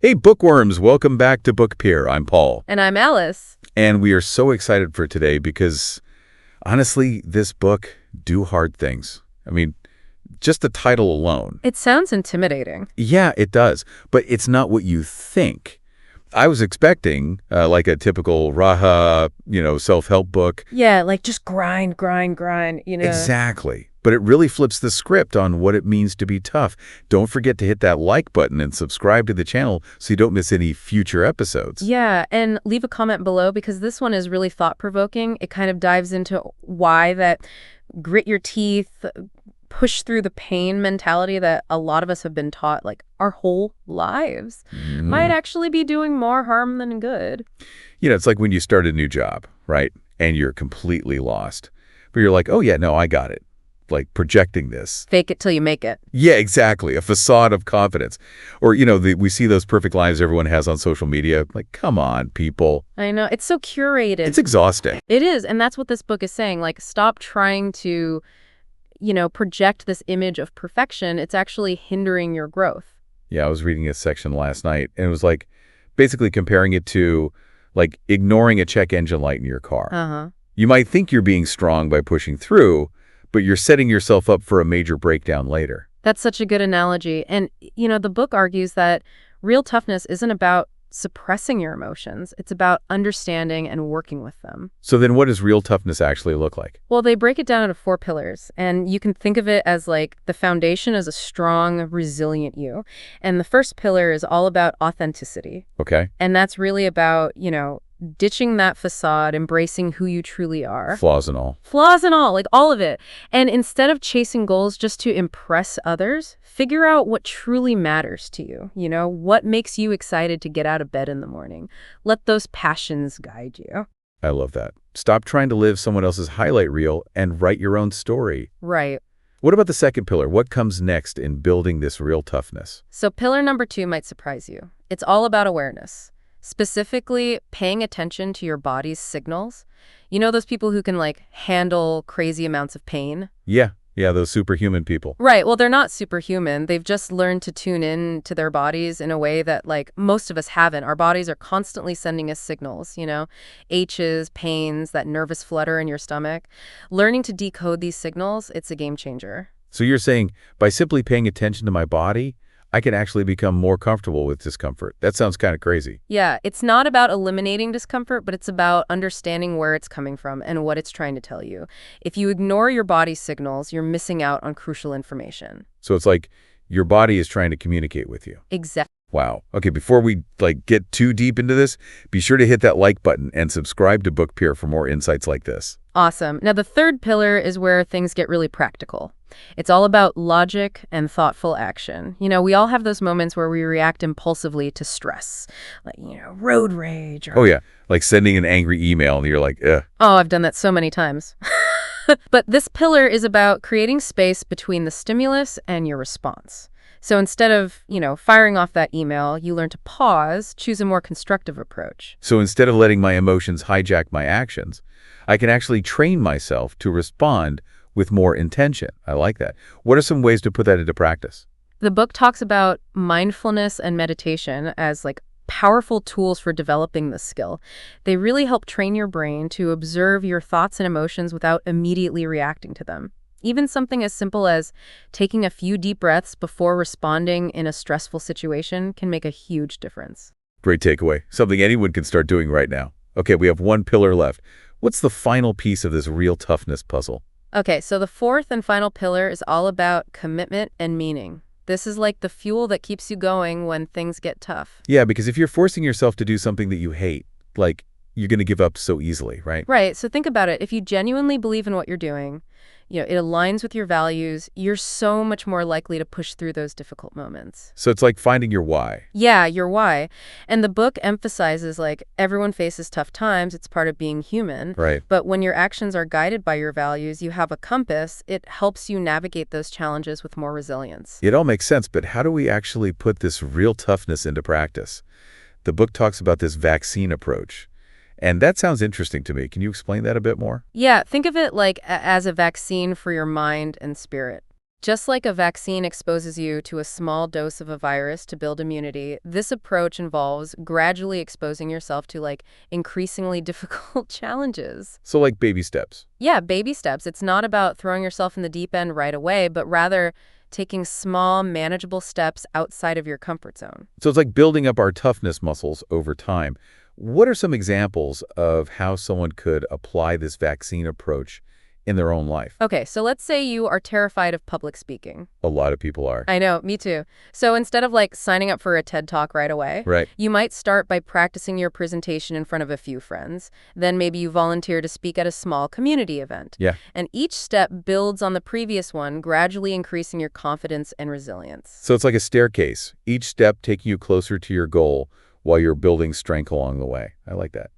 Hey, bookworms, welcome back to Book Peer. I'm Paul. And I'm Alice. And we are so excited for today because, honestly, this book, Do Hard Things. I mean, just the title alone. It sounds intimidating. Yeah, it does. But it's not what you think. I was expecting like a typical Raha, self-help book. Yeah, like just grind, Exactly. But it really flips the script on what it means to be tough. Don't forget to hit that like button and subscribe to the channel so you don't miss any future episodes. Yeah, and leave a comment below because this one is really thought-provoking. It kind of dives into why that grit your teeth, push through the pain mentality that a lot of us have been taught like our whole lives might actually be doing more harm than good. It's like when you start a new job, right? And you're completely lost. But you're like, oh yeah, no, I got it. Like projecting this. Fake it till you make it. Yeah, exactly. A facade of confidence. Or, we see those perfect lives everyone has on social media. Like, come on, people. I know. It's so curated. It's exhausting. It is. And that's what this book is saying. Like, stop trying to, project this image of perfection. It's actually hindering your growth. Yeah, I was reading a section last night, and it was like basically comparing it to like ignoring a check engine light in your car. Uh-huh. You might think you're being strong by pushing through, but you're setting yourself up for a major breakdown later. That's such a good analogy. And, the book argues that real toughness isn't about suppressing your emotions. It's about understanding and working with them. So then what does real toughness actually look like? Well, they break it down into 4 pillars. And you can think of it as like the foundation is a strong, resilient you. And the first pillar is all about authenticity. Okay. And that's really about, ditching that facade, embracing who you truly are. Flaws and all. Flaws and all, like all of it. And instead of chasing goals just to impress others, figure out what truly matters to you. What makes you excited to get out of bed in the morning. Let those passions guide you. I love that. Stop trying to live someone else's highlight reel and write your own story. Right. What about the second pillar? What comes next in building this real toughness? So pillar number 2 might surprise you. It's all about awareness. Specifically, paying attention to your body's signals. Those people who can, handle crazy amounts of pain? Yeah, those superhuman people. Right. Well, they're not superhuman. They've just learned to tune in to their bodies in a way that, most of us haven't. Our bodies are constantly sending us signals, aches, pains, that nervous flutter in your stomach. Learning to decode these signals, it's a game changer. So you're saying by simply paying attention to my body, I can actually become more comfortable with discomfort. That sounds kind of crazy. Yeah, it's not about eliminating discomfort, but it's about understanding where it's coming from and what it's trying to tell you. If you ignore your body's signals, you're missing out on crucial information. So it's like your body is trying to communicate with you. Exactly. Wow. Okay, before we get too deep into this, be sure to hit that like button and subscribe to Book Peer for more insights like this. Awesome. Now, the third pillar is where things get really practical. It's all about logic and thoughtful action. We all have those moments where we react impulsively to stress, like, road rage. Or... Oh, yeah, like sending an angry email and you're like, ugh. Oh, I've done that so many times. But this pillar is about creating space between the stimulus and your response. So instead of, firing off that email, you learn to pause, choose a more constructive approach. So instead of letting my emotions hijack my actions, I can actually train myself to respond with more intention. I like that. What are some ways to put that into practice? The book talks about mindfulness and meditation as powerful tools for developing this skill. They really help train your brain to observe your thoughts and emotions without immediately reacting to them. Even something as simple as taking a few deep breaths before responding in a stressful situation can make a huge difference. Great takeaway. Something anyone can start doing right now. Okay, we have one pillar left. What's the final piece of this real toughness puzzle? Okay, so the fourth and final pillar is all about commitment and meaning. This is like the fuel that keeps you going when things get tough. Yeah, because if you're forcing yourself to do something that you hate, you're going to give up so easily, right? Right. So think about it. If you genuinely believe in what you're doing, it aligns with your values, you're so much more likely to push through those difficult moments. So it's like finding your why. Yeah, your why. And the book emphasizes everyone faces tough times. It's part of being human. Right. But when your actions are guided by your values, you have a compass. It helps you navigate those challenges with more resilience. It all makes sense, but how do we actually put this real toughness into practice? The book talks about this vaccine approach. And that sounds interesting to me. Can you explain that a bit more? Yeah, think of it as a vaccine for your mind and spirit. Just like a vaccine exposes you to a small dose of a virus to build immunity, this approach involves gradually exposing yourself to increasingly difficult challenges. So like baby steps. Yeah, baby steps. It's not about throwing yourself in the deep end right away, but rather taking small, manageable steps outside of your comfort zone. So it's like building up our toughness muscles over time. What are some examples of how someone could apply this vaccine approach in their own life? Okay, so let's say you are terrified of public speaking. A lot of people are. I know, me too. So instead of signing up for a TED Talk right away, Right. you might start by practicing your presentation in front of a few friends. Then maybe you volunteer to speak at a small community event. Yeah. And each step builds on the previous one, gradually increasing your confidence and resilience. So it's like a staircase, each step taking you closer to your goal while you're building strength along the way. I like that.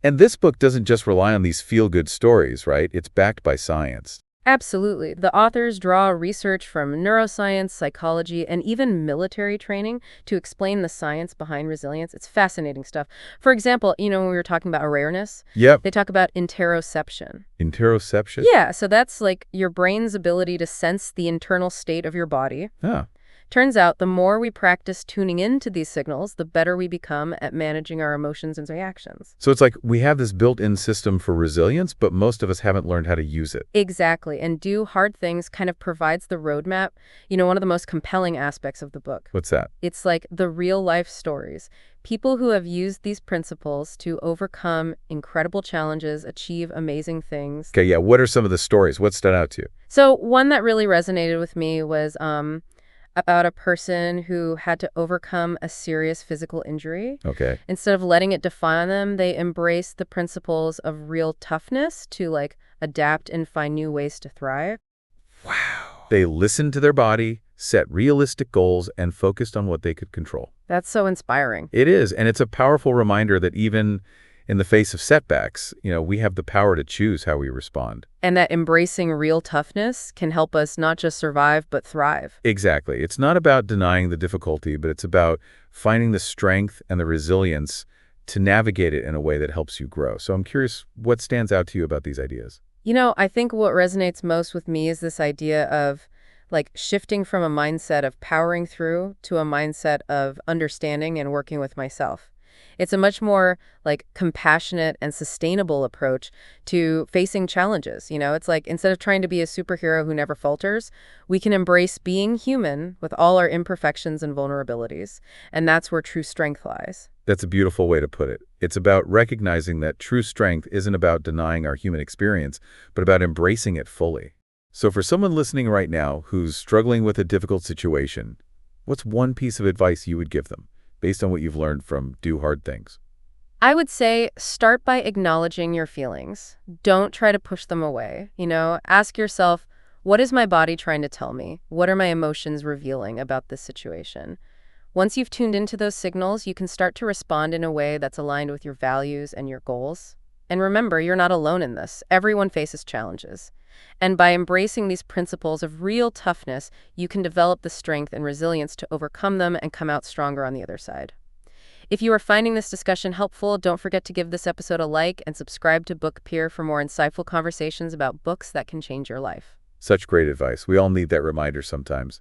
And this book doesn't just rely on these feel-good stories, right? It's backed by science. Absolutely. The authors draw research from neuroscience, psychology, and even military training to explain the science behind resilience. It's fascinating stuff. For example, when we were talking about awareness, Yep. they talk about interoception. Interoception? Yeah, so that's your brain's ability to sense the internal state of your body. Ah, Turns out the more we practice tuning into these signals, the better we become at managing our emotions and reactions. so it's like we have this built-in system for resilience, but most of us haven't learned how to use it. Exactly. And Do Hard Things kind of provides the roadmap, one of the most compelling aspects of the book. What's that? It's like the real-life stories. People who have used these principles to overcome incredible challenges, achieve amazing things. Okay, yeah, what are some of the stories? What stood out to you? So one that really resonated with me was about a person who had to overcome a serious physical injury. Okay. Instead of letting it define them, they embraced the principles of real toughness to adapt and find new ways to thrive. Wow. They listened to their body, set realistic goals, and focused on what they could control. That's so inspiring. It is, and it's a powerful reminder that even in the face of setbacks, we have the power to choose how we respond. And that embracing real toughness can help us not just survive, but thrive. Exactly. It's not about denying the difficulty, but it's about finding the strength and the resilience to navigate it in a way that helps you grow. So I'm curious, what stands out to you about these ideas? I think what resonates most with me is this idea of shifting from a mindset of powering through to a mindset of understanding and working with myself. It's a much more compassionate and sustainable approach to facing challenges. It's instead of trying to be a superhero who never falters, we can embrace being human with all our imperfections and vulnerabilities. And that's where true strength lies. That's a beautiful way to put it. It's about recognizing that true strength isn't about denying our human experience, but about embracing it fully. So for someone listening right now who's struggling with a difficult situation, what's one piece of advice you would give them, based on what you've learned from Do Hard Things? I would say start by acknowledging your feelings. Don't try to push them away. Ask yourself, what is my body trying to tell me? What are my emotions revealing about this situation? Once you've tuned into those signals, you can start to respond in a way that's aligned with your values and your goals. And remember, you're not alone in this. Everyone faces challenges. And by embracing these principles of real toughness, you can develop the strength and resilience to overcome them and come out stronger on the other side. If you are finding this discussion helpful, don't forget to give this episode a like and subscribe to Book Peer for more insightful conversations about books that can change your life. Such great advice. We all need that reminder sometimes.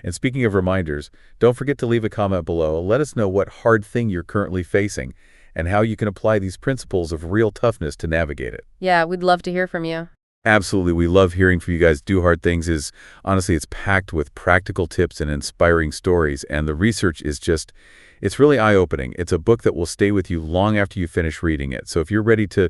And speaking of reminders, don't forget to leave a comment below. Let us know what hard thing you're currently facing and how you can apply these principles of real toughness to navigate it. Yeah, we'd love to hear from you. Absolutely. We love hearing from you guys. Do Hard Things is, honestly, it's packed with practical tips and inspiring stories. And the research is it's really eye-opening. It's a book that will stay with you long after you finish reading it. So if you're ready to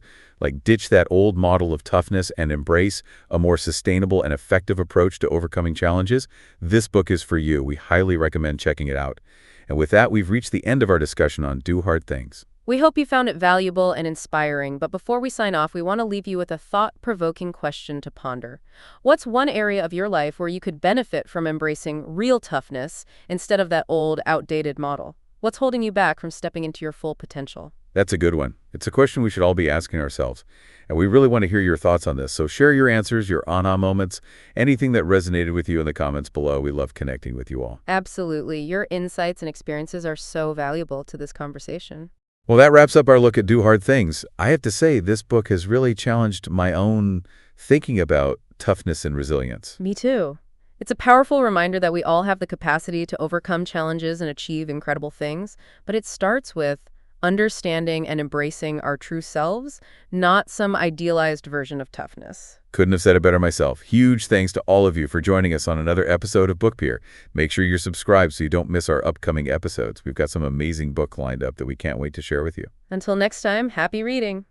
ditch that old model of toughness and embrace a more sustainable and effective approach to overcoming challenges, this book is for you. We highly recommend checking it out. And with that, we've reached the end of our discussion on Do Hard Things. We hope you found it valuable and inspiring, but before we sign off, we want to leave you with a thought-provoking question to ponder. What's one area of your life where you could benefit from embracing real toughness instead of that old, outdated model? What's holding you back from stepping into your full potential? That's a good one. It's a question we should all be asking ourselves. And we really want to hear your thoughts on this. So share your answers, your aha moments, anything that resonated with you in the comments below. We love connecting with you all. Absolutely. Your insights and experiences are so valuable to this conversation. Well, that wraps up our look at Do Hard Things. I have to say, this book has really challenged my own thinking about toughness and resilience. Me too. It's a powerful reminder that we all have the capacity to overcome challenges and achieve incredible things, but it starts with understanding and embracing our true selves, not some idealized version of toughness. Couldn't have said it better myself. Huge thanks to all of you for joining us on another episode of Book Peer. Make sure you're subscribed so you don't miss our upcoming episodes. We've got some amazing book lined up that we can't wait to share with you. Until next time, happy reading!